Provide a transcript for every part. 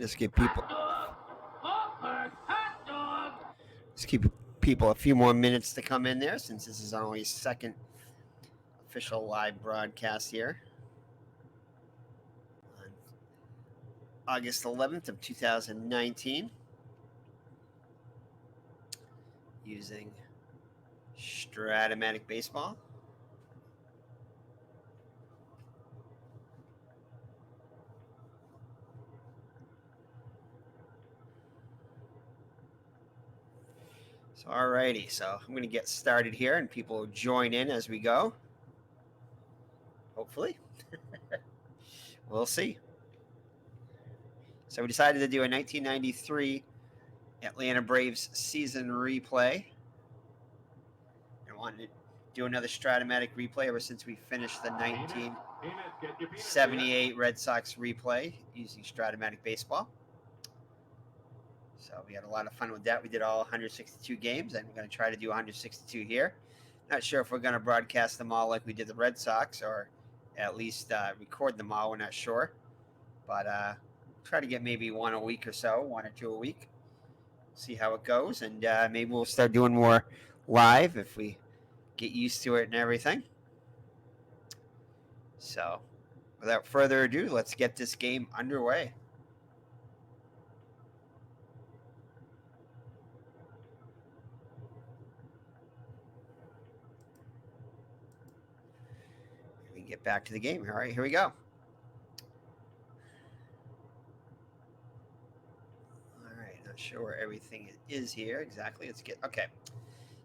Just give people a few more minutes to come in there, since this is only second official live broadcast here on August 11th of 2019 using Strat-o-matic baseball. So, alrighty, so I'm going to get started here, and people will join in as we go. Hopefully. We'll see. So we decided to do a 1993 Atlanta Braves season replay. I wanted to do another Strat-o-matic replay ever since we finished the 1978 Red Sox replay using Strat-o-matic baseball. So we had a lot of fun with that. We did all 162 games, and we're going to try to do 162 here. Not sure if we're going to broadcast them all like we did the Red Sox, or at least record them all. We're not sure. But try to get maybe one a week or so, 1 or 2 a week. See how it goes, and maybe we'll start doing more live if we get used to it and everything. So without further ado, let's get this game underway. We can get back to the game. All right, here we go. All right, not sure where everything is here exactly. Let's get, okay.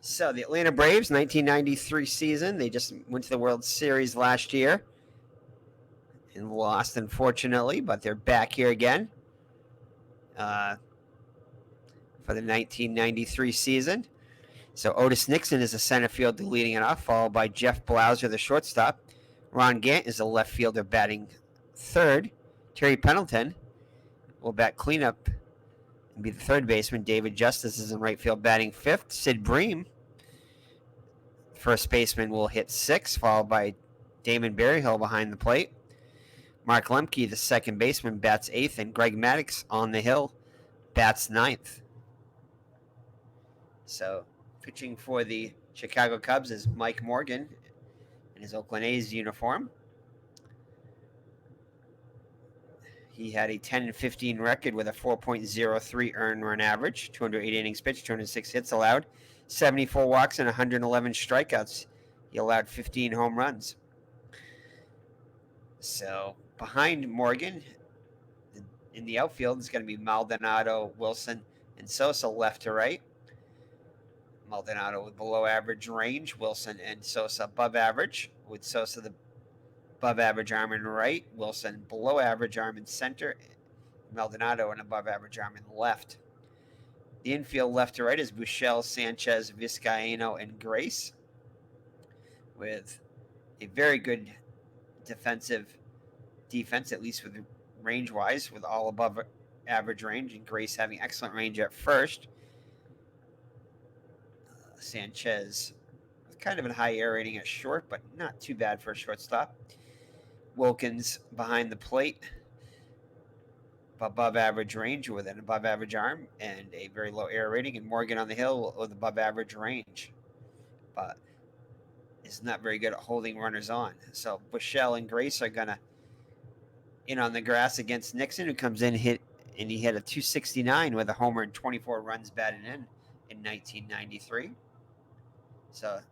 So the Atlanta Braves, 1993 season. They just went to the World Series last year and lost, unfortunately, but they're back here again for the 1993 season. So Otis Nixon is the center fielder leading it off, followed by Jeff Blauser, the shortstop. Ron Gant is the left fielder batting third. Terry Pendleton will bat cleanup and be the third baseman. David Justice is in right field batting fifth. Sid Bream, first baseman, will hit sixth, followed by Damon Berryhill behind the plate. Mark Lemke, the second baseman, bats eighth, and Greg Maddux on the hill bats ninth. So pitching for the Chicago Cubs is Mike Morgan in his Oakland A's uniform. He had a 10-15 record with a 4.03 earned run average, 208 innings pitched, 206 hits allowed, 74 walks, and 111 strikeouts. He allowed 15 home runs. So behind Morgan in the outfield is going to be Maldonado, Wilson, and Sosa left to right. Maldonado with below average range, Wilson and Sosa above average, with Sosa the above average arm in right, Wilson below average arm in center, Maldonado an above average arm in left. The infield left to right is Buechele, Sanchez, Vizcaino, and Grace, with a very good defense, at least with range-wise, with all above average range, and Grace having excellent range at first. Sanchez with kind of a high air rating at short, but not too bad for a shortstop. Wilkins behind the plate, above average range with an above average arm and a very low air rating, and Morgan on the hill with above average range, but is not very good at holding runners on. So Buechele and Grace are gonna in on the grass against Nixon, who comes in he hit a 269 with a homer and 24 runs batted in 1993. So the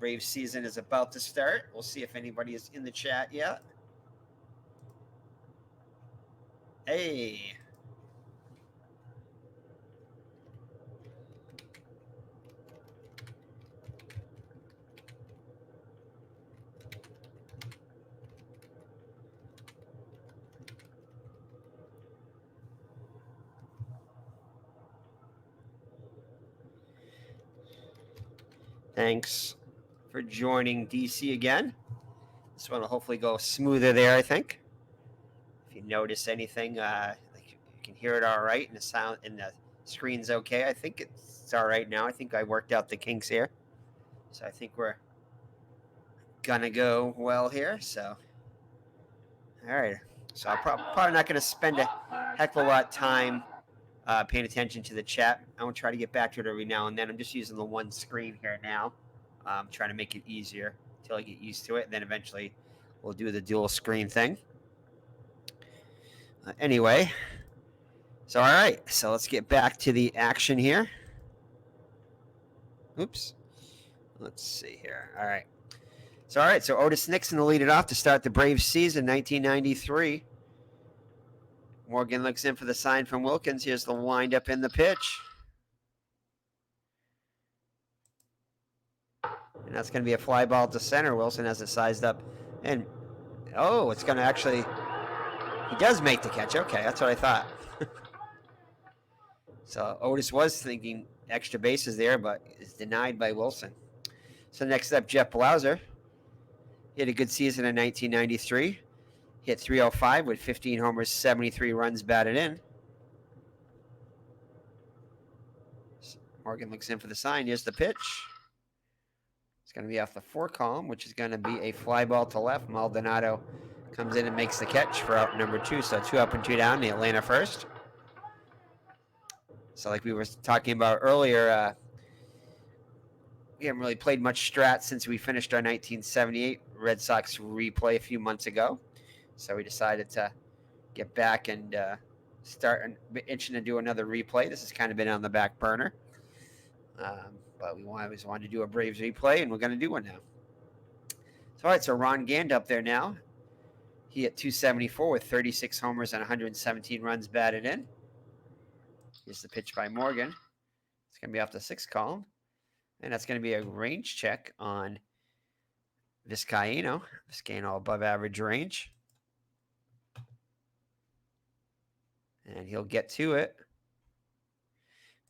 Braves season is about to start. We'll see if anybody is in the chat yet. Hey. Thanks for joining DC again. This one will hopefully go smoother there, I think. If you notice anything, like you can hear it all right, and the sound and the screen's okay. I think it's all right now. I think I worked out the kinks here. So I think we're gonna go well here. So, all right. So I'm probably not going to spend a heck of a lot of time paying attention to the chat. I will try to get back to it every now and then. I'm just using the one screen here now. Trying to make it easier until I get used to it. And then eventually we'll do the dual screen thing. Anyway, so all right. So let's get back to the action here. Oops. Let's see here. All right. So Otis Nixon will lead it off to start the Braves season, 1993. Morgan looks in for the sign from Wilkins. Here's the windup in the pitch. And that's going to be a fly ball to center. Wilson has it sized up. And, it's going to actually, he does make the catch. Okay, that's what I thought. So Otis was thinking extra bases there, but is denied by Wilson. So next up, Jeff Blauser. He had a good season in 1993. Hit .305 with 15 homers, 73 runs batted in. Morgan looks in for the sign. Here's the pitch. It's going to be off the 4 column, which is going to be a fly ball to left. Maldonado comes in and makes the catch for out number 2. So 2 up and 2 down, the Atlanta first. So like we were talking about earlier, we haven't really played much Strat since we finished our 1978 Red Sox replay a few months ago. So we decided to get back and start itching to do another replay. This has kind of been on the back burner. But we always wanted to do a Braves replay, and we're going to do one now. So, all right, so Ron Gand up there now. He hit .274 with 36 homers and 117 runs batted in. Here's the pitch by Morgan. It's going to be off the 6 column. And that's going to be a range check on Vizcaino. Vizcaino above average range. And he'll get to it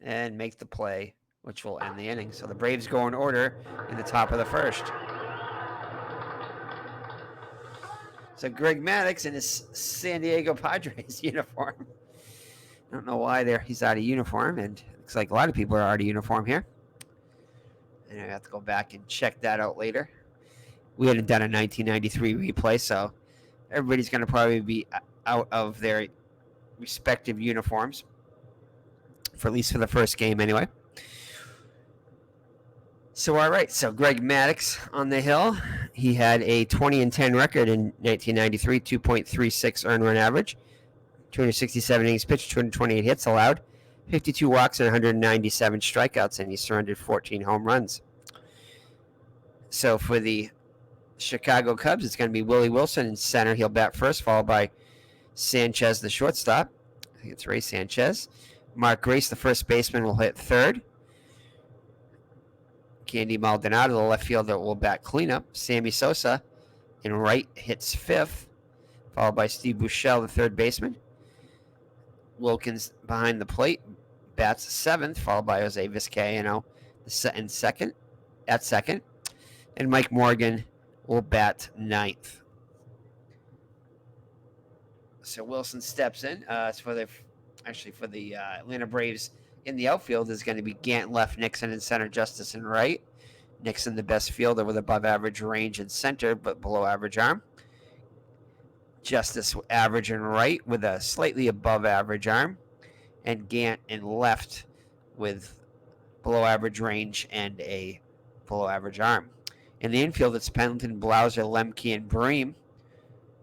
and make the play, which will end the inning. So the Braves go in order in the top of the first. So Greg Maddux in his San Diego Padres uniform. I don't know why he's out of uniform, and it looks like a lot of people are out of uniform here. And I have to go back and check that out later. We hadn't done a 1993 replay, so everybody's going to probably be out of their respective uniforms, for at least for the first game anyway. So, all right, so Greg Maddux on the hill. He had a 20-10 record in 1993, 2.36 earned run average, 267 innings pitched, 228 hits allowed, 52 walks and 197 strikeouts, and he surrendered 14 home runs. So for the Chicago Cubs, it's going to be Willie Wilson in center. He'll bat first, followed by Sanchez, the shortstop. I think it's Ray Sanchez. Mark Grace, the first baseman, will hit third. Candy Maldonado, the left fielder, will bat cleanup. Sammy Sosa in right hits fifth, followed by Steve Buechele, the third baseman. Wilkins behind the plate bats seventh, followed by Jose Vizcaino in second. And Mike Morgan will bat ninth. So Wilson steps in. For the Atlanta Braves in the outfield is going to be Gant left, Nixon in center, Justice in right. Nixon the best fielder with above average range in center, but below average arm. Justice average in right with a slightly above average arm. And Gant in left with below average range and a below average arm. In the infield, it's Pendleton, Blauser, Lemke, and Bream,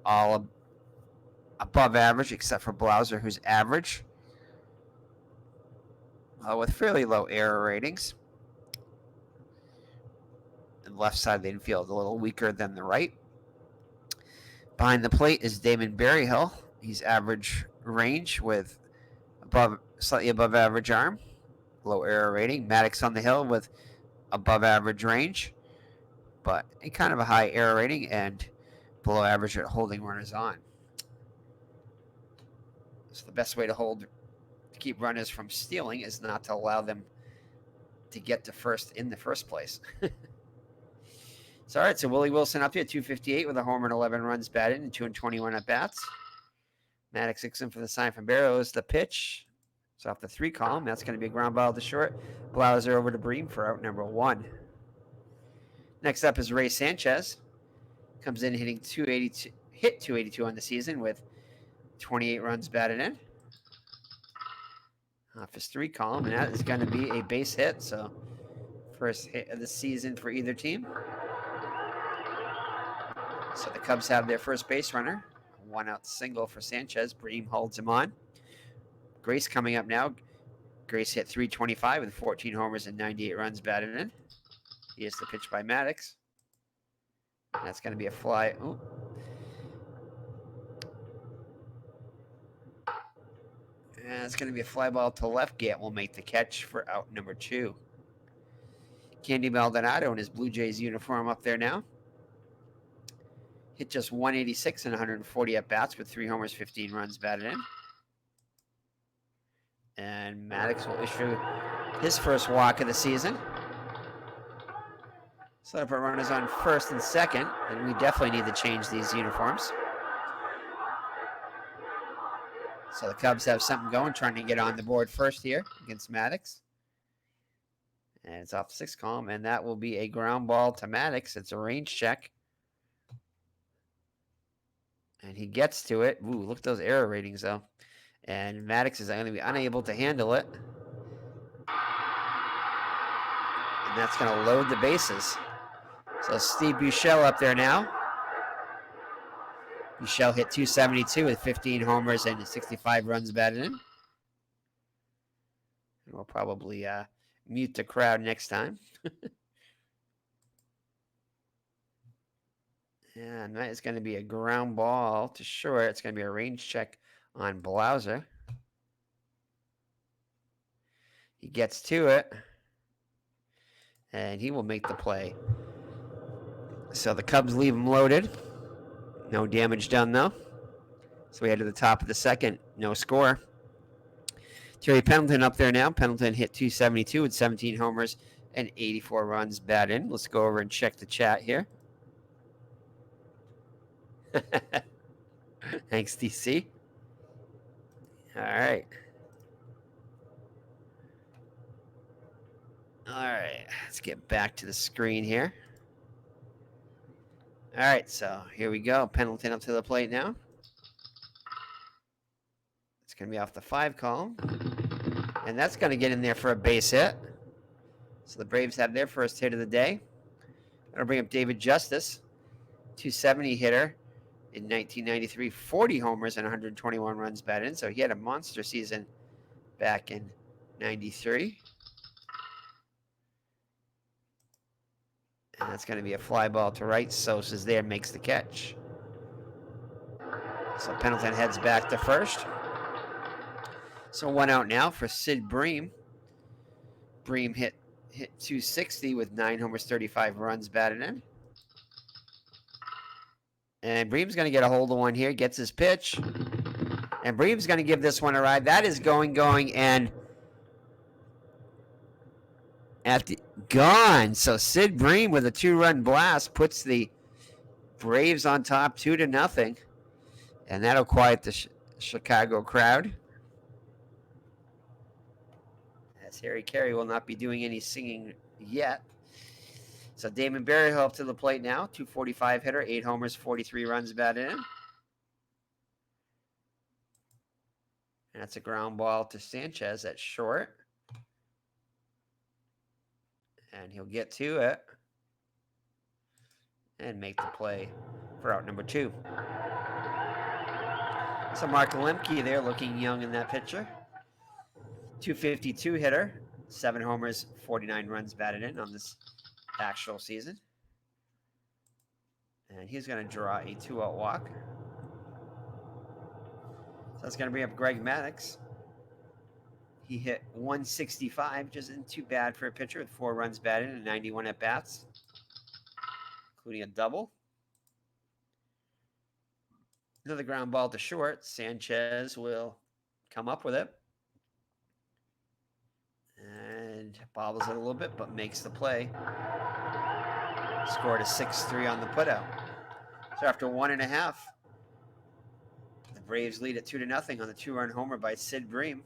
all above average, except for Blauser, who's average, with fairly low error ratings. The left side of the infield a little weaker than the right. Behind the plate is Damon Berryhill. He's average range with slightly above average arm, low error rating. Maddux on the hill with above average range, but a kind of a high error rating and below average at holding runners on. So the best way to keep runners from stealing is not to allow them to get to first in the first place. So, all right, so Willie Wilson up here, 258 with a homer and 11 runs batted and 221 at bats. Maddux Dixon for the sign from Barrows. The pitch. It's off the 3 column. That's going to be a ground ball to short. Blauser over to Bream for out number 1. Next up is Ray Sanchez. Comes in hitting 282 on the season with 28 runs batted in. Off his 3 column, and that is going to be a base hit. So first hit of the season for either team. So the Cubs have their first base runner. 1-out single for Sanchez. Bream holds him on. Grace coming up now. Grace hit .325 with 14 homers and 98 runs batted in. Here's the pitch by Maddux. And that's going to be a fly. Ooh. And it's going to be a fly ball to left. Gant will make the catch for out number 2. Candy Maldonado in his Blue Jays uniform up there now. Hit just 186 and 140 at-bats with 3 homers, 15 runs batted in. And Maddux will issue his first walk of the season. Set up our runners on first and second, and we definitely need to change these uniforms. So the Cubs have something going, trying to get on the board first here against Maddux. And it's off the 6th column, and that will be a ground ball to Maddux. It's a range check. And he gets to it. Ooh, look at those error ratings, though. And Maddux is going to be unable to handle it. And that's going to load the bases. So Steve Buechele up there now. Buechele hit .272 with 15 homers and 65 runs batted in. And we'll probably mute the crowd next time. And that is going to be a ground ball to short. It's going to be a range check on Blauser. He gets to it. And he will make the play. So the Cubs leave him loaded. No damage done, though. So we head to the top of the second. No score. Terry Pendleton up there now. Pendleton hit .272 with 17 homers and 84 runs batted in. Let's go over and check the chat here. Thanks, DC. All right. All right. Let's get back to the screen here. All right. So here we go. Pendleton up to the plate now. It's going to be off the 5 column. And that's going to get in there for a base hit. So the Braves have their first hit of the day. That'll bring up David Justice, .270 hitter. In 1993, 40 homers and 121 runs batted in. So he had a monster season back in 93. And that's going to be a fly ball to right. Sosa's there, makes the catch. So Pendleton heads back to first. So 1 out now for Sid Bream. Bream hit .260 with 9 homers, 35 runs batted in. And Bream's going to get a hold of one here, gets his pitch. And Bream's going to give this one a ride. That is going, and gone. So Sid Bream with a 2-run blast puts the Braves on top 2-0. And that'll quiet the Chicago crowd. As Harry Carey will not be doing any singing yet. So Damon Berryhill up to the plate now. .245 hitter, 8 homers, 43 runs batted in. And that's a ground ball to Sanchez at short. And he'll get to it. And make the play for out number 2. So Mark Lemke there looking young in that picture. .252 hitter, 7 homers, 49 runs batted in on this actual season. And he's going to draw a 2-out walk. So that's going to bring up Greg Maddux. He hit .165, which isn't too bad for a pitcher with 4 runs batted and 91 at-bats, including a double. Another ground ball to short. Sanchez will come up with it. And bobbles it a little bit, but makes the play. Scored a 6-3 on the putout. So after 1.5, the Braves lead at 2-0 on the 2-run homer by Sid Bream.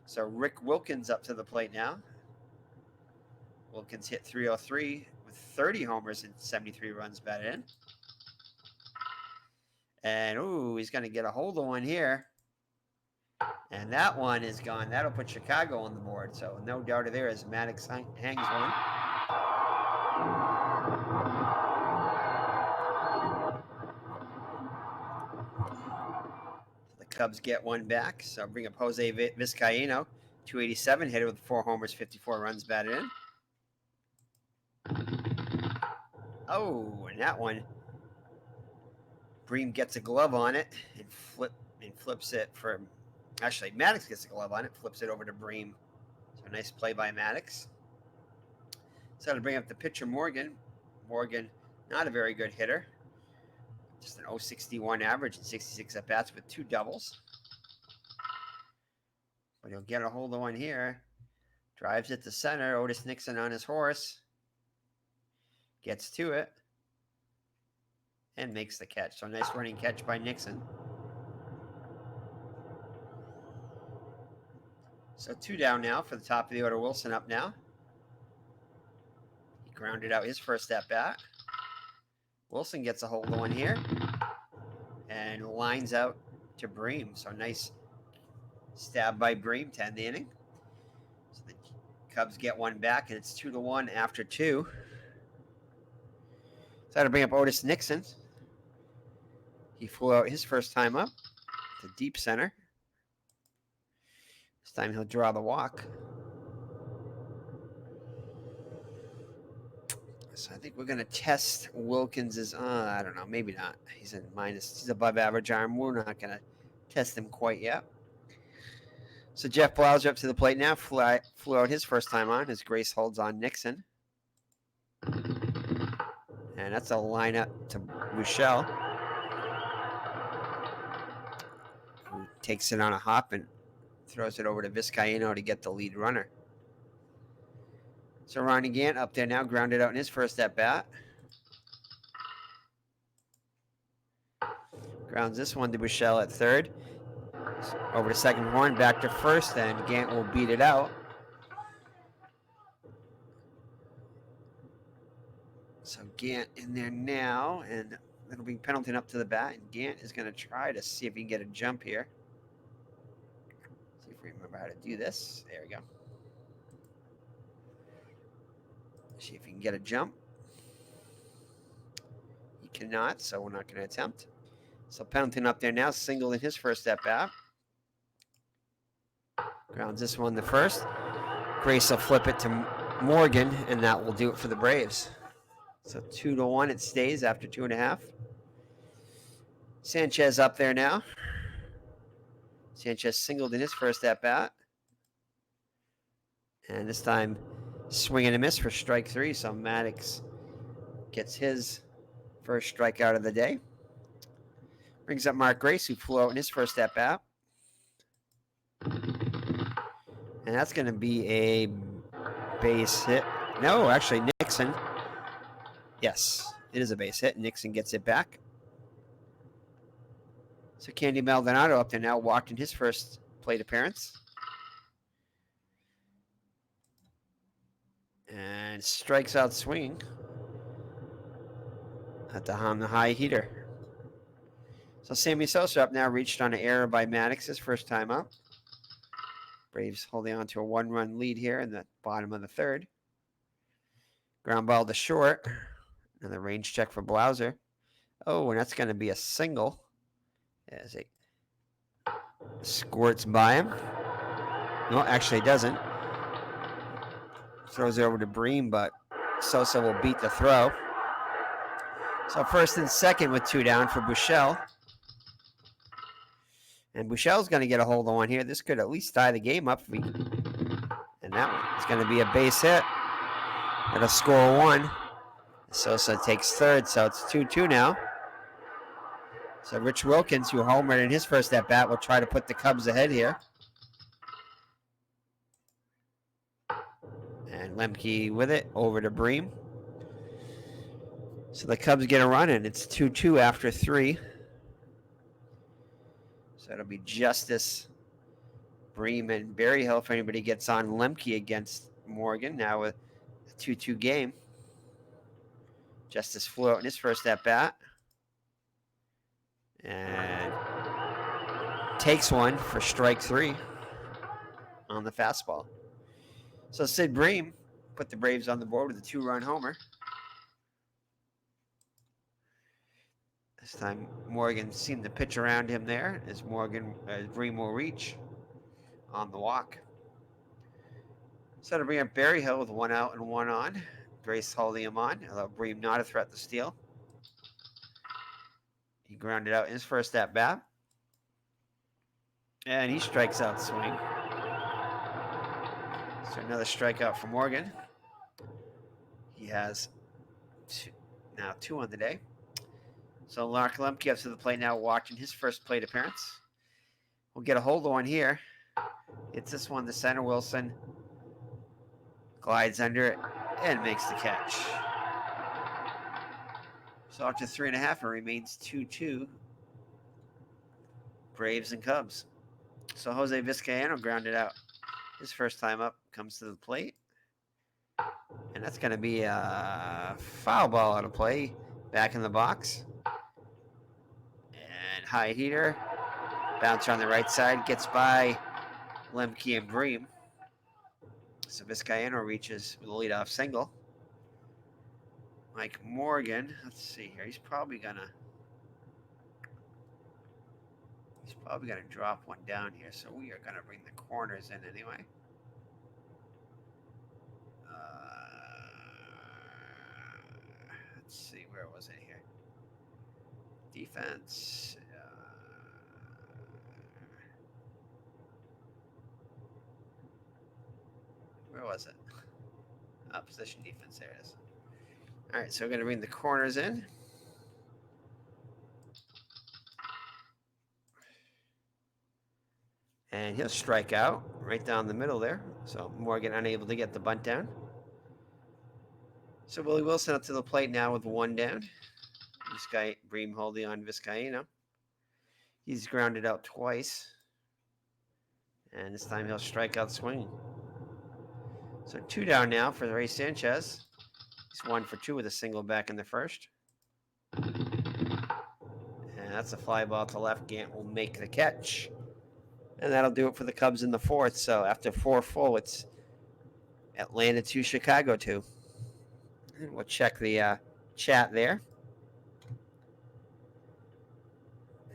So Rick Wilkins up to the plate now. Wilkins hit .303 with 30 homers and 73 runs batted in. And, ooh, he's going to get a hold of one here. And that one is gone. That'll put Chicago on the board. So no doubter there as Maddux hangs one. The Cubs get one back. So bring up Jose Vizcaino, 287, hitter with 4 homers, 54 runs batted in. Oh, and that one, Bream gets a glove on it and flips it for. Actually, Maddux gets a glove on it, flips it over to Bream. So nice play by Maddux. So to bring up the pitcher, Morgan. Morgan, not a very good hitter. Just an 061 average and 66 at-bats with 2 doubles. But he'll get a hold of one here. Drives it to center. Otis Nixon on his horse. Gets to it. And makes the catch. So nice running catch by Nixon. So 2 down now for the top of the order. Wilson up now. He grounded out his first at-bat. Wilson gets a hold of one here. And lines out to Bream. So nice stab by Bream to end the inning. So the Cubs get one back, and it's 2-1 after 2. So to bring up Otis Nixon. He flew out his first time up to deep center. This time he'll draw the walk. So I think we're going to test Wilkins's. I don't know, maybe not. He's in minus. He's above average arm. We're not going to test him quite yet. So Jeff Blauser up to the plate now. Flew out his first time on as Grace holds on Nixon. And that's a lineup to Michelle, who takes it on a hop and throws it over to Vizcaino to get the lead runner. So Ronnie Gant up there now, grounded out in his first at-bat. Grounds this one to Michelle at third. Over to second horn, back to first, and Gant will beat it out. So Gant in there now, and it'll bring Pendleton up to the bat, and Gant is going to try to see if he can get a jump here. See if we remember how to do this. There we go. See if he can get a jump. He cannot, so we're not going to attempt. So Pendleton up there now, singled in his first at-bat. Grounds this one the first. Grace will flip it to Morgan, and that will do it for the Braves. So 2-1 it stays after 2.5. Sanchez up there now. Sanchez singled in his first at-bat. And this time, swing and a miss for strike 3. So Maddux gets his first strikeout of the day. Brings up Mark Grace, who flew out in his first at-bat. And that's going to be a base hit. No, actually, Nixon. Yes, it is a base hit. Nixon gets it back. So Candy Maldonado up there now, walked in his first plate appearance. And strikes out swinging at the high heater. So Sammy Sosa up now, reached on an error by Maddux his first time up. Braves holding on to a 1-run lead here in the bottom of the third. Ground ball to short. Another range check for Blauser. Oh, and that's going to be a single as it squirts by him. No, actually it doesn't. Throws it over to Bream, but Sosa will beat the throw. So first and second with 2 down for Buechele. And Buechel's going to get a hold of one here. This could at least tie the game up. And that one is going to be a base hit. It'll score 1. Sosa takes third, so it's 2-2 now. So Rich Wilkins, who homered in his first at-bat, will try to put the Cubs ahead here. And Lemke with it, over to Bream. So the Cubs get a run, and it's 2-2 after 3. So it'll be Justice, Bream, and Berryhill if anybody gets on Lemke against Morgan. Now with a 2-2 game. Justice flew out in his first at-bat. And takes one for strike 3 on the fastball. So Sid Bream put the Braves on the board with a 2-run homer. This time Morgan seemed to pitch around him there as Bream will reach on the walk. So to bring up Berryhill with 1 out and 1 on. Grace holding him on, although Bream not a threat to steal. He grounded out in his first at bat. And he strikes out swing. So another strikeout for Morgan. He has now 2 on the day. So Mark Lemke up to the plate now, watching his first plate appearance. We'll get a hold of one here. It's this one to center. Wilson glides under it and makes the catch. So up to 3.5, and remains 2-2. Braves and Cubs. So Jose Vizcaino grounded out his first time up, comes to the plate. And that's going to be a foul ball out of play, back in the box. And high heater, bouncer on the right side, gets by Lemke and Bream. So Vizcaino reaches with a leadoff single. Mike Morgan, let's see here. He's probably gonna drop one down here. So we are gonna bring the corners in anyway. Let's see, where was it here? Defense. Where was it? Position defense, there it is. All right, so we're gonna bring the corners in. And he'll strike out right down the middle there. So Morgan unable to get the bunt down. So Willie Wilson up to the plate now with 1 down. This guy, Bream holding on Vizcaino. He's grounded out twice. And this time he'll strike out swinging. So 2 down now for Ray Sanchez. He's 1 for 2 with a single back in the first. And that's a fly ball to left. Gant will make the catch. And that'll do it for the Cubs in the 4th. So after 4 full, it's Atlanta 2, Chicago 2. And we'll check the chat there.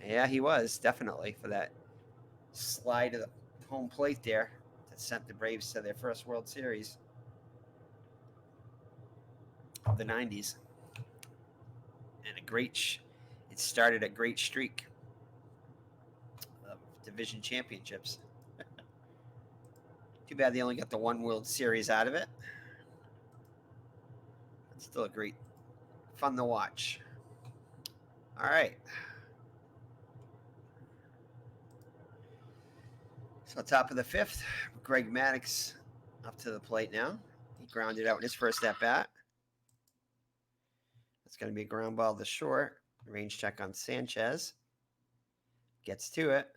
Yeah, he was, definitely, for that slide to the home plate there that sent the Braves to their first World Series of the 90s. And it started a great streak of division championships. Too bad they only got the 1 World Series out of it. It's still fun to watch. All right. So top of the 5th, Greg Maddux up to the plate now. He grounded out in his first at bat. It's going to be a ground ball to short. Range check on Sanchez. Gets to it.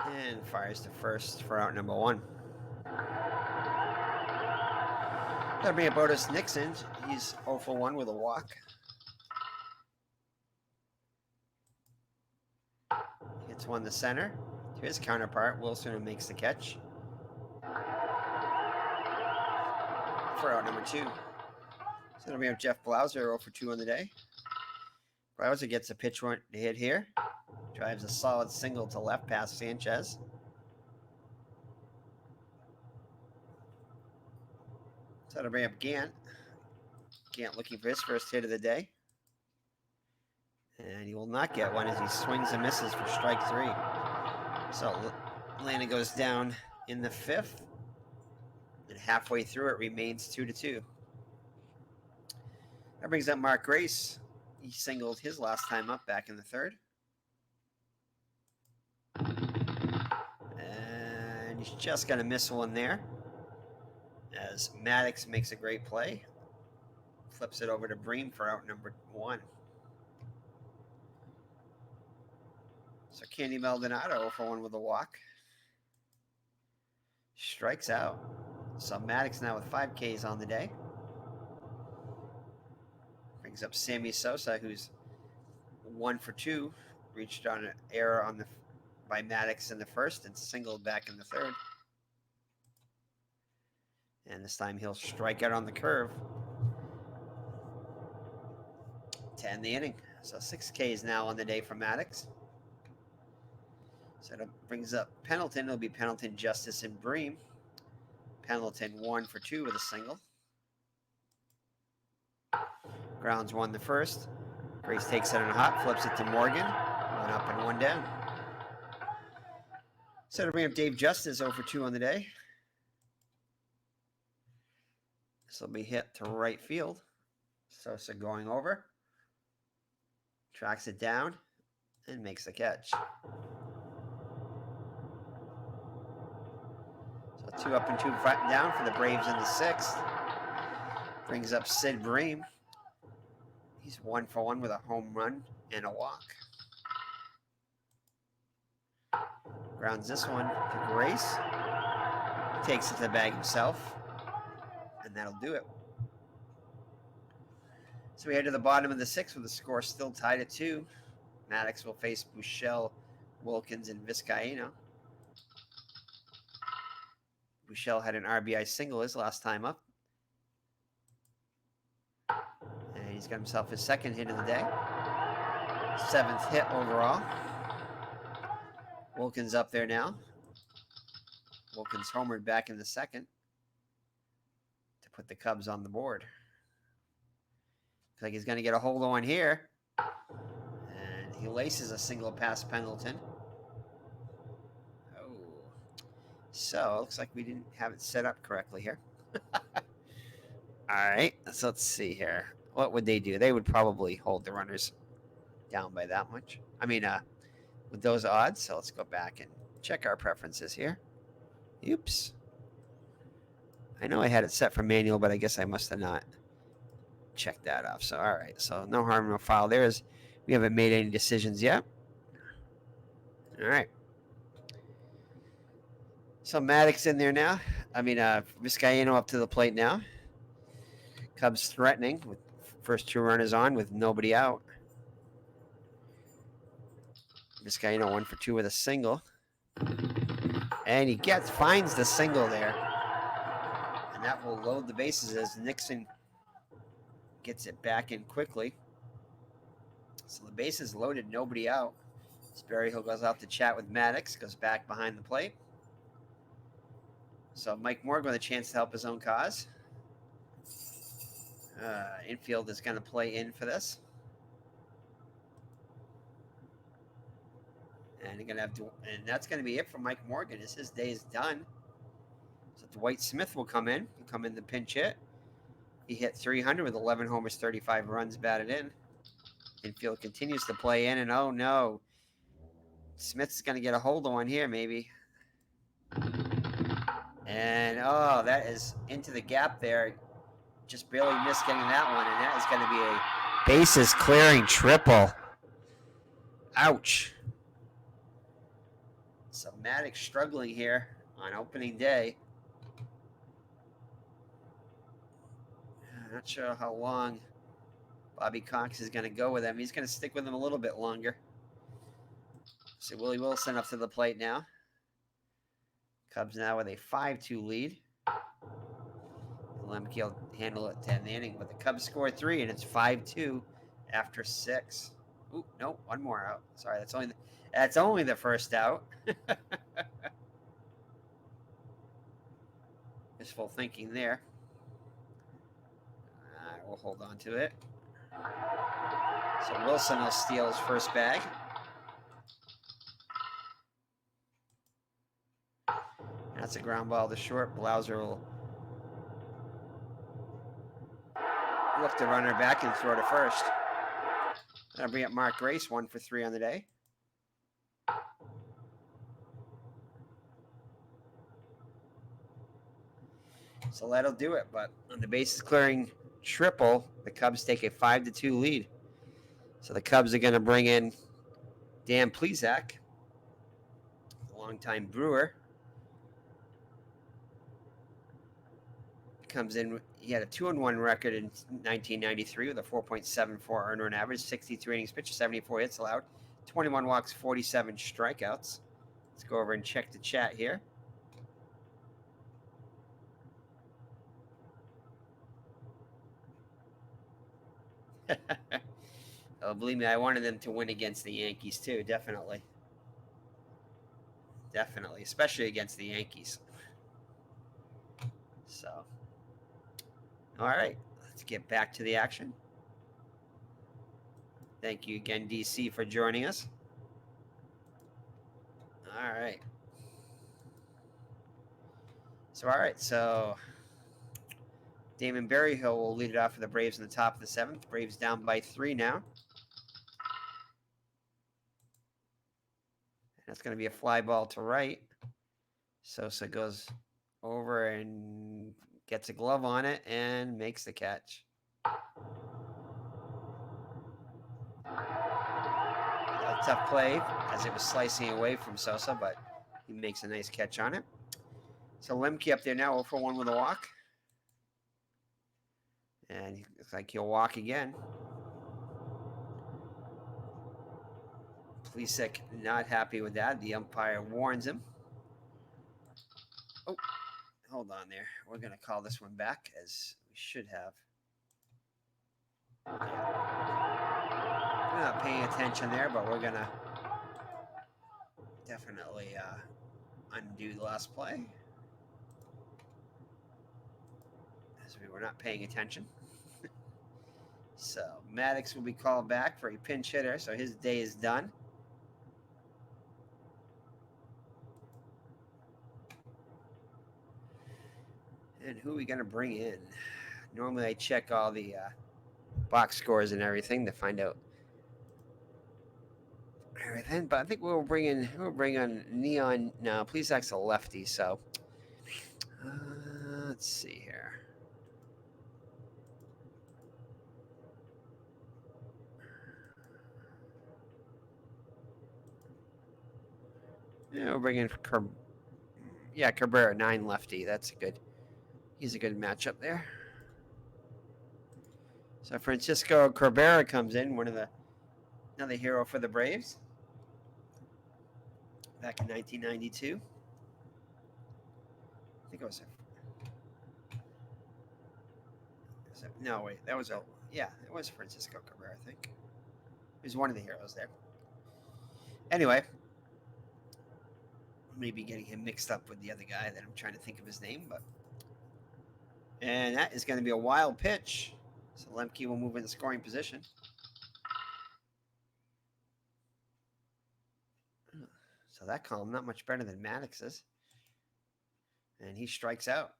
And fires to first for out number 1. That'll be about Otis Nixon. He's 0 for 1 with a walk. Hits one to center. To his counterpart, Wilson, who makes the catch for out number 2. So then we have Jeff Blauser, 0 for 2 on the day. Blauser gets a pitch to hit here. Drives a solid single to left past Sanchez. So that'll bring up Gant. Gant looking for his first hit of the day. And he will not get one as he swings and misses for strike 3. So Atlanta goes down in the 5th. And halfway through it remains 2-2. That brings up Mark Grace. He singled his last time up back in the 3rd. And he's just going to miss one there as Maddux makes a great play. Flips it over to Bream for out number 1. So Candy Maldonado 0 for 1 with a walk. Strikes out. So Maddux now with 5 Ks on the day. Brings up Sammy Sosa, who's 1 for 2. Reached on an error by Maddux in the first and singled back in the third. And this time he'll strike out on the curve to end the inning. So 6 Ks now on the day for Maddux. So that brings up Pendleton. It'll be Pendleton, Justice, and Bream. Pendleton 1 for 2 with a single. Grounds 1 the first. Grace takes it on a hop, flips it to Morgan. 1 up and 1 down. So to bring up Dave Justice 0 for 2 on the day. This will be hit to right field. Sosa going over. Tracks it down and makes the catch. So 2 up and 2 down for the Braves in the 6th. Brings up Sid Bream. He's 1 for 1 with a home run and a walk. Grounds this one to Grace. He takes it to the bag himself. And that'll do it. So we head to the bottom of the 6th with the score still tied at 2. Maddux will face Buechele, Wilkins, and Vizcaino. Buechele had an RBI single his last time up. And he's got himself his 2nd hit of the day. 7th hit overall. Wilkins up there now. Wilkins homered back in the 2nd to put the Cubs on the board. Looks like he's going to get a hold on here. And he laces a single past Pendleton. Oh. So, looks like we didn't have it set up correctly here. All right, so let's see here. What would they do? They would probably hold the runners down by that much. I mean, with those odds. So let's go back and check our preferences here. Oops. I know I had it set for manual, but I guess I must have not checked that off. So, all right. So no harm, no foul. We haven't made any decisions yet. All right. So Maddux in there now. I mean, Vizcaino up to the plate now. Cubs threatening with first 2 runners on with nobody out. Vizcaino 1 for 2 with a single. And he finds the single there. And that will load the bases as Nixon gets it back in quickly. So the bases loaded, nobody out. Sperryhill goes out to chat with Maddux, goes back behind the plate. So Mike Morgan with a chance to help his own cause. Infield is going to play in for this. And you're gonna have to, and that's going to be it for Mike Morgan. As his day is done. So Dwight Smith will come in. He'll come in the pinch hit. He hit 300 with 11 homers, 35 runs batted in. Infield continues to play in, and oh no, Smith's going to get a hold of one here, maybe. And oh, that is into the gap there. Just barely missed getting that one, and that is going to be a bases clearing triple. Ouch. So Maddux struggling here on opening day. I'm not sure how long Bobby Cox is going to go with him. He's going to stick with him a little bit longer. So Willie Wilson up to the plate now. Cubs now with a 5-2 lead. Lemke will handle it to end the inning, but the Cubs score 3, and it's 5-2 after 6. Ooh, no, one more out. Sorry, that's only the first out. Wishful thinking there. We'll hold on to it. So Wilson will steal his first bag. That's a ground ball to short. Blauser will look the runner back and throw to first. That'll bring up Mark Grace, 1 for 3 on the day. So that'll do it. But on the bases clearing triple, the Cubs take a 5-2 lead. So the Cubs are going to bring in Dan Plesac, a longtime Brewer. Comes in He had a 2-1 record in 1993 with a 4.74 earned run average, 63 innings pitched, 74 hits allowed, 21 walks, 47 strikeouts. Let's go over and check the chat here. Oh, believe me, I wanted them to win against the Yankees too, definitely. Definitely, especially against the Yankees. So, all right, let's get back to the action. Thank you again, DC, for joining us. All right. So Damon Berryhill will lead it off for the Braves in the top of the 7th. Braves down by 3 now. That's going to be a fly ball to right. Sosa goes over and gets a glove on it and makes the catch. A tough play as it was slicing away from Sosa, but he makes a nice catch on it. So Lemke up there now 0 for 1 with a walk. And he looks like he'll walk again. Plesac not happy with that. The umpire warns him. Oh, hold on there. We're going to call this one back, as we should have. We're not paying attention there, but we're going to definitely undo the last play, as we were not paying attention. So Maddux will be called back for a pinch hitter, so his day is done. And who are we going to bring in? Normally I check all the box scores and everything to find out everything, but I think we'll bring on Neon. No, Plesac's a lefty, so let's see here. Yeah, we'll bring in Cabrera, 9 lefty. That's good. He's a good matchup there. So Francisco Cabrera comes in, another hero for the Braves. Back in 1992. I think it was no, wait, it was Francisco Cabrera, I think. He was one of the heroes there. Anyway, maybe getting him mixed up with the other guy that I'm trying to think of his name, and that is going to be a wild pitch. So Lemke will move in the scoring position. So that column not much better than Maddux's. And he strikes out.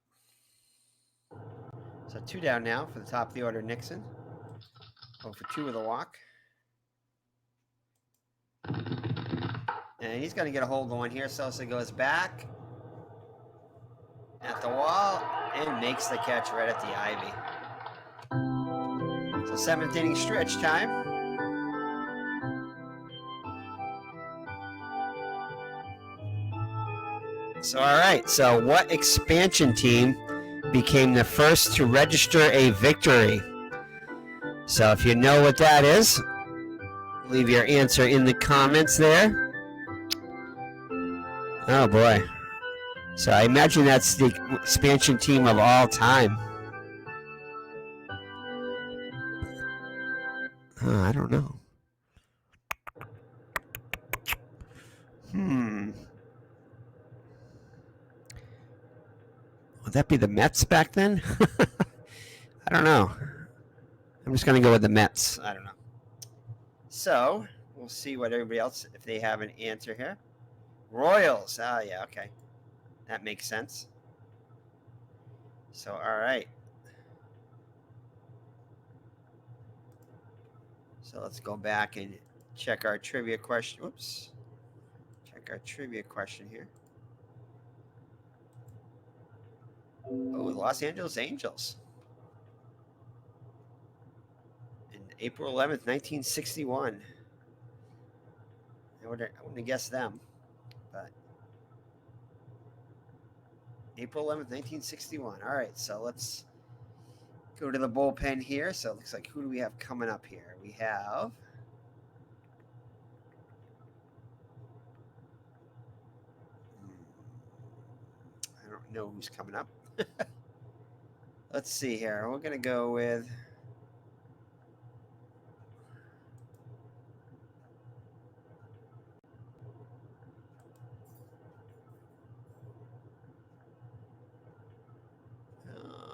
So 2 down now for the top of the order, Nixon. 0 for 2 with a walk. And he's going to get a hole going here. Sosa goes back at the wall and makes the catch right at the ivy. So 7th inning stretch time. So, all right. So what expansion team became the first to register a victory? So if you know what that is, leave your answer in the comments there. Oh, boy. So I imagine that's the expansion team of all time. I don't know. Would that be the Mets back then? I don't know. I'm just going to go with the Mets. I don't know. So we'll see what everybody else, if they have an answer here. Royals. Yeah, okay. That makes sense. So, all right. So let's go back and check our trivia question. Whoops. Check our trivia question here. Oh, Los Angeles Angels. In April 11th, 1961. I wouldn't have guessed them, but April 11th, 1961. All right, so let's Go to the bullpen here. So it looks like, who do we have coming up here? We have I don't know who's coming up. Let's see here. We're going to go with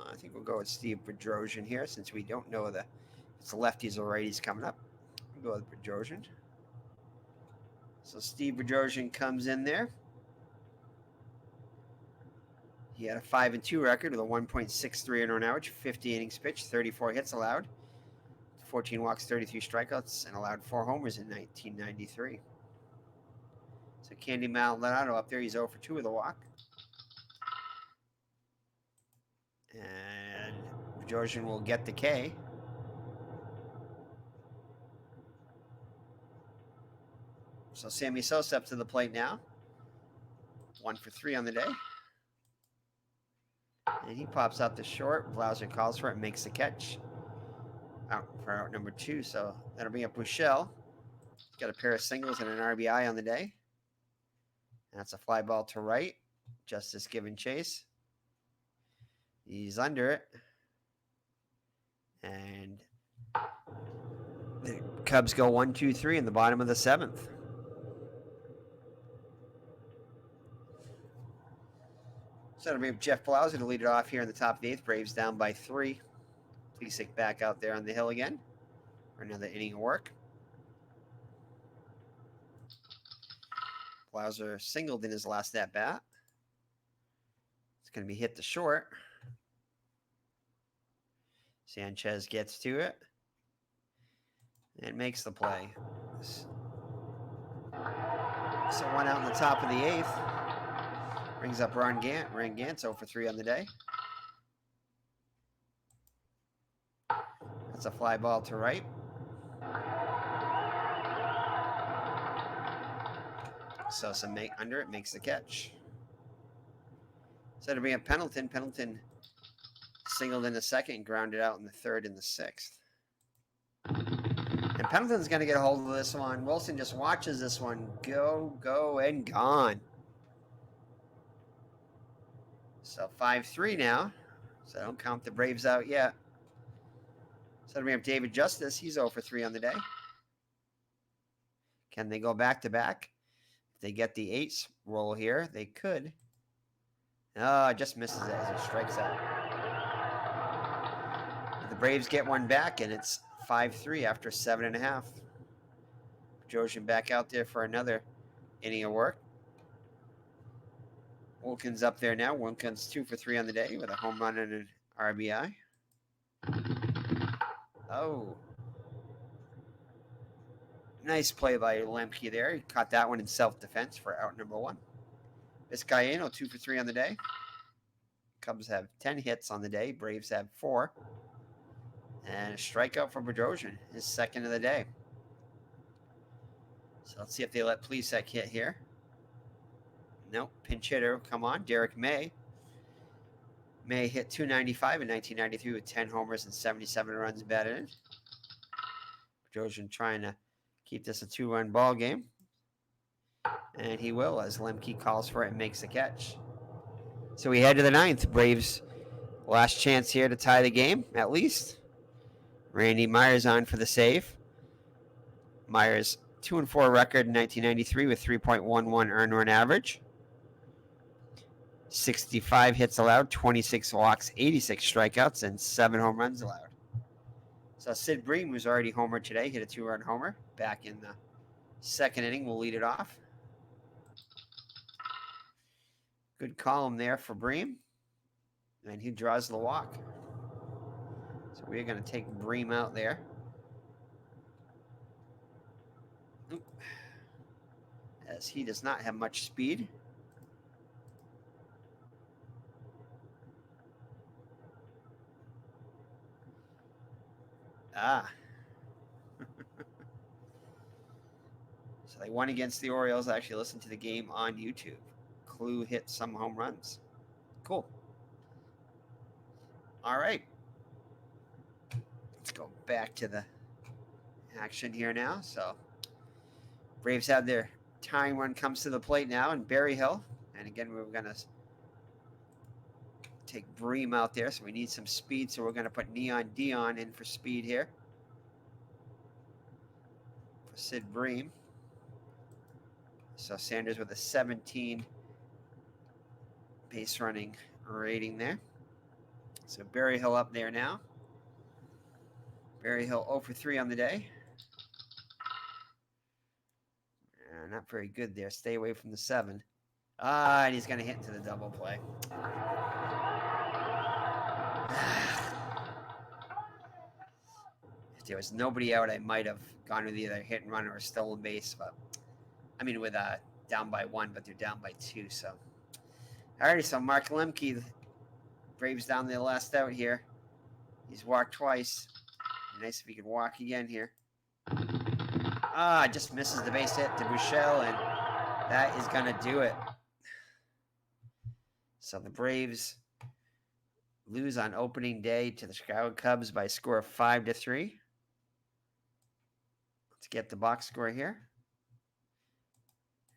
I think we'll go with Steve Bedrosian here, since we don't know if it's lefties or righties coming up. We'll go with Bedrosian. So Steve Bedrosian comes in there. He had a 5-2 record with a 1.63 earned run average, 50 innings pitched, 34 hits allowed, 14 walks, 33 strikeouts, and allowed 4 homers in 1993. So Candy Maldonado up there, he's 0 for 2 with a walk. And Bedrosian will get the K. So Sammy Sosa up to the plate now. 1 for 3 on the day. And he pops out the short. Blauser calls for it and makes the catch. Out for out number 2. So that'll bring up Buechele. He's got a pair of singles and an RBI on the day. And that's a fly ball to right. Justice giving chase. He's under it. And the Cubs go 1-2-3 in the bottom of the 7th. So it'll be Jeff Blauser to lead it off here in the top of the 8th. Braves down by 3. Pleasic back out there on the hill again for another inning of work. Blauser singled in his last at bat. It's going to be hit to short. Sanchez gets to it and makes the play. So 1 out in the top of the 8th. Brings up Ron Gant. Ron Gant's 0 for 3 on the day. That's a fly ball to right. Sosa under it, makes the catch. So it'll bring up Pendleton. Pendleton singled in the 2nd, grounded out in the 3rd and the 6th. And Pendleton's going to get a hold of this one. Wilson just watches this one go, and gone. So 5-3 now. So don't count the Braves out yet. So we have David Justice. He's 0 for 3 on the day. Can they go back-to-back? If they get the 8th roll here, they could. Oh, just misses it as he strikes out. The Braves get one back, and it's 5-3 after 7.5. Bedrosian back out there for another inning of work. Wilkins up there now. Wilkins 2 for 3 on the day with a home run and an RBI. Oh. Nice play by Lemke there. He caught that one in self-defense for out number 1. Vizcaíno 2 for 3 on the day. Cubs have 10 hits on the day. Braves have 4. And a strikeout for Bedrosian, his 2nd of the day. So let's see if they let Plesac hit here. Nope, pinch hitter, come on, Derek May. May hit .295 in 1993 with 10 homers and 77 runs batted in. Bedrosian trying to keep this a 2-run ball game. And he will, as Lemke calls for it and makes the catch. So we head to the 9th. Braves last chance here to tie the game, at least. Randy Myers on for the save. Myers 2-4 record in 1993 with 3.11 earned run average. 65 hits allowed, 26 walks, 86 strikeouts, and 7 home runs allowed. So Sid Bream, who's already homered today, hit a 2-run homer back in the 2nd inning. We'll lead it off. Good column there for Bream. And he draws the walk. So we're going to take Bream out there. As he does not have much speed. So they won against the Orioles. I actually listened to the game on YouTube. Clue hit some home runs. Cool. All right. go back to the action here now. So Braves have their tying run comes to the plate now in Berryhill. And again, we're going to take Bream out there. So we need some speed. So we're going to put Neon Dion in for speed here. For Sid Bream. So Sanders with a 17 base running rating there. So Berryhill up there now. Berryhill 0 for 3 on the day. Not very good there. Stay away from the 7. And he's going to hit into the double play. If there was nobody out, I might have gone with either hit and run or a stolen base. But I mean, with down by 1, but they're down by 2. So, alrighty. So Mark Lemke, Braves down the last out here. He's walked twice. Nice if he could walk again here. Just misses the base hit to Buechele, and that is going to do it. So the Braves lose on opening day to the Chicago Cubs by a score of 5-3. Let's get the box score here.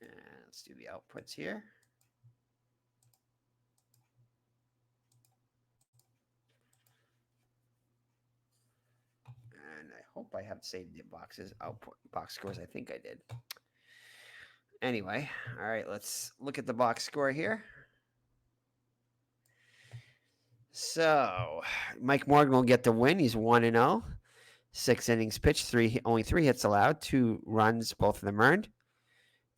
And let's do the outputs here. And I hope I have saved the output box scores. I think I did. Anyway, all right, let's look at the box score here. So Mike Morgan will get the win. He's 1-0. 6 innings pitched, only 3 hits allowed, 2 runs, both of them earned.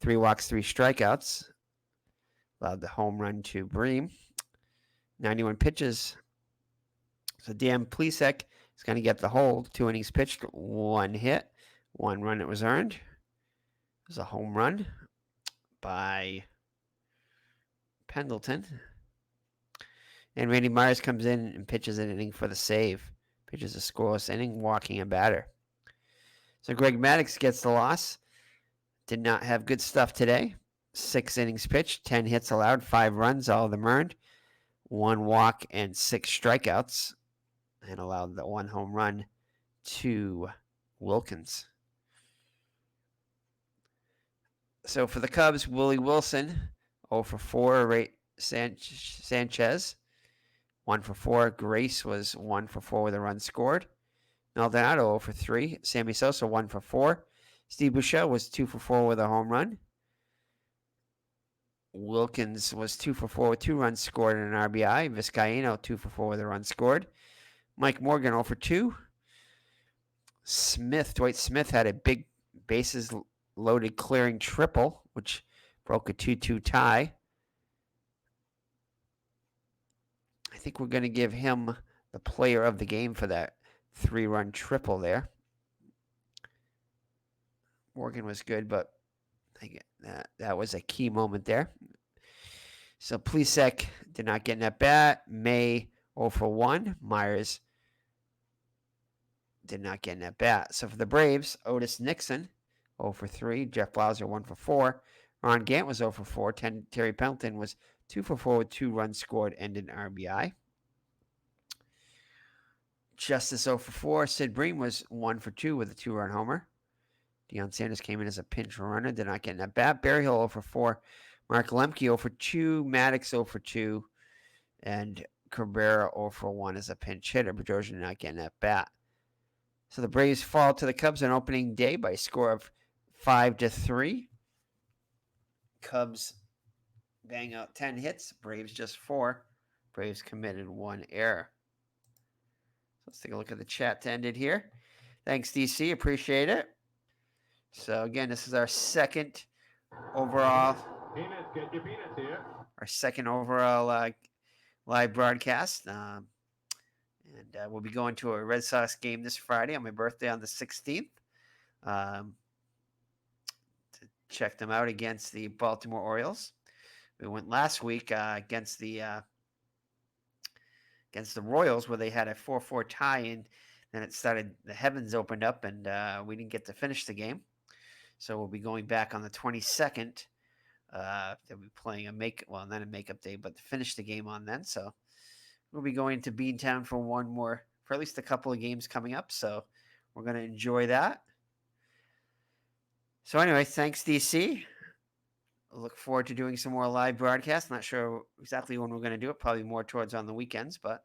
3 walks, 3 strikeouts. Allowed the home run to Bream. 91 pitches. So Dan Plesac is going to get the hold. 2 innings pitched, 1 hit, 1 run that was earned. It was a home run by Pendleton. And Randy Myers comes in and pitches an inning for the save. Pitches a scoreless inning, walking a batter. So Greg Maddux gets the loss. Did not have good stuff today. 6 innings pitched, 10 hits allowed, 5 runs, all of them earned. 1 walk and 6 strikeouts. And allowed the 1 home run to Wilkins. So for the Cubs, Willie Wilson, 0 for 4, Ray Sanchez, 1 for 4. Grace was 1 for 4 with a run scored. Maldonado 0 for 3. Sammy Sosa 1 for 4. Steve Buechele was 2 for 4 with a home run. Wilkins was 2 for 4 with 2 runs scored and an RBI. Vizcaino 2 for 4 with a run scored. Mike Morgan 0 for 2. Dwight Smith had a big bases loaded clearing triple, which broke a 2-2 tie. I think we're going to give him the player of the game for that 3-run triple there. Morgan was good, but that was a key moment there. So Plesac did not get an at-bat. May 0 for 1. Myers did not get an at-bat. So for the Braves, Otis Nixon 0 for 3. Jeff Blauser 1 for 4. Ron Gant was 0 for 4. Terry Pendleton was 2 for 4 with 2 runs scored and an RBI. Justice 0 for 4. Sid Bream was 1 for 2 with a 2-run homer. Deion Sanders came in as a pinch runner, did not get an at-bat. Berryhill 0 for 4. Mark Lemke 0 for 2. Maddux 0 for 2. And Cabrera 0 for 1 as a pinch hitter. Bedrosian did not get an at-bat. So the Braves fall to the Cubs on opening day by a score of 5-3. Cubs bang out 10 hits. Braves just 4. Braves committed 1 error. So let's take a look at the chat to end it here. Thanks, DC. Appreciate it. So again, this is our second overall. Peanuts, get your peanuts here. Our second overall live broadcast. And we'll be going to a Red Sox game this Friday on my birthday on the 16th. To check them out against the Baltimore Orioles. We went last week against the Royals, where they had a 4-4 tie, and then the heavens opened up, and we didn't get to finish the game. So we'll be going back on the 22nd. They'll be playing not a makeup day, but to finish the game on then. So we'll be going to Beantown for for at least a couple of games coming up. So we're going to enjoy that. So anyway, thanks, DC. I look forward to doing some more live broadcasts. Not sure exactly when we're going to do it. Probably more towards on the weekends, but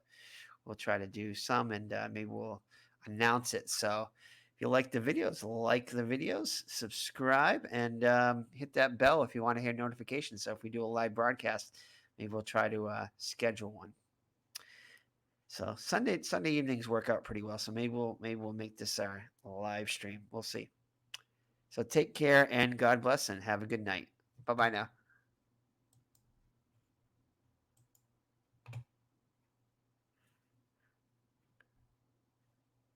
we'll try to do some, and maybe we'll announce it. So if you like the videos, subscribe, and hit that bell if you want to hear notifications. So if we do a live broadcast, maybe we'll try to schedule one. So Sunday evenings work out pretty well. So maybe we'll make this our live stream. We'll see. So take care and God bless and have a good night. Bye-bye now.